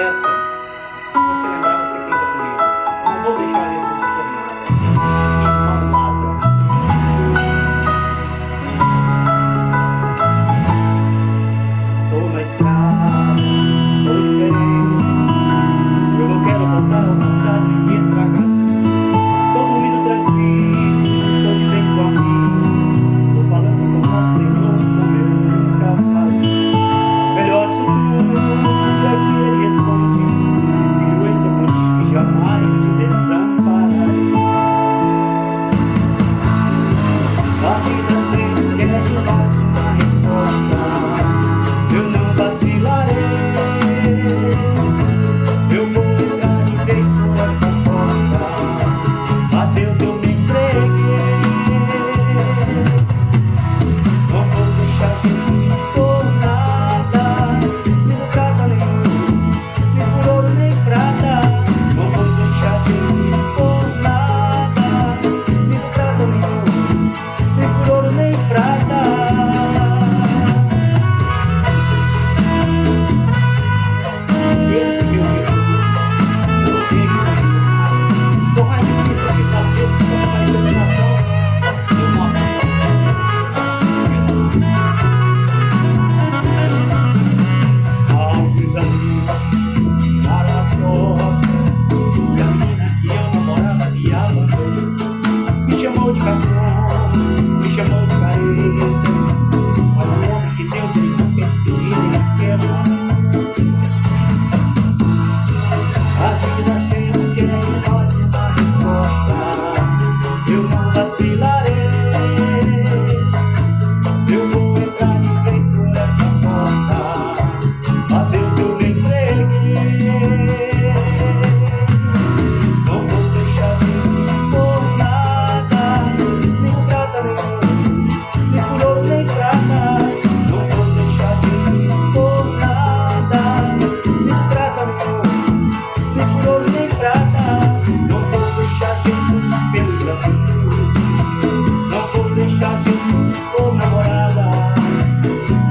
essa. Se você lembrar, você canta comigo. Eu não vou deixar Jesus por nada. Tô na estrada, tô diferente. Eu não quero voltar ao passado e me estragar. Tô dormindo tranquilo, tô de bem com a vida. Tô falando com o nosso Senhor como eu nunca falei. Melhor isso tudo é que Ele responde: filho, eu estou contigo e jamais te desampararei. A vida sempre quer mais uma resposta. Eu não vacilarei. Eu vou entrar de vez por essa porta. A Deus eu me entreguei. Não vou deixar Jesus por nada, nem prata nenhum, nem por ouro nem prata. Não vou deixar Jesus por nada, nem prata nenhum, nem por ouro nem prata. Esse meu Jesus, eu tenho por mais difícil que fazer, só faz iluminação e uma alguns amigos para as costas, e a menina que eu namorava me abandonou. Me chamou de cafona, me chamou de careta. Olha o homem que Deus ele não quer que ele quer mais. A vida sempre quer mais uma resposta. Eu não vacilarei. Eu vou entrar de vez por essa porta. A Deus eu me entreguei. Não vou deixar Jesus por nada, nem por prata nenhum, nem por ouro nem prata. Não vou deixar Jesus por nada, nem por prata nenhum, nem por ouro nem prata. Não vou deixar Jesus pelo Brasil. Não vou deixar Jesus por namorada.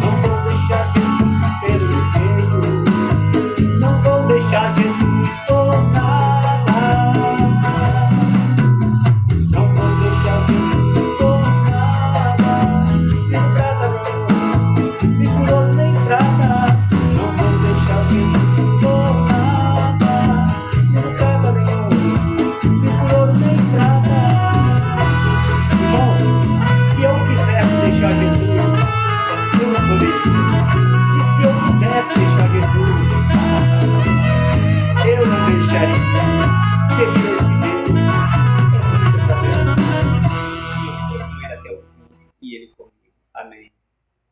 Não vou deixar Jesus pelo jeito. Não vou deixar Jesus por nada. Não vou deixar Jesus por nada, nem prata nenhum, nem por ouro nem prata. Não vou deixar Jesus por nada, nem prata nenhum, nem por ouro nem prata. Irmão, se eu quisesse deixar Jesus, eu não poderia. E se eu quisesse deixar Jesus, eu não deixaria. Queria esse Deus. É muito prazer. E eu estou com ele até o fim. E ele comigo. Amém.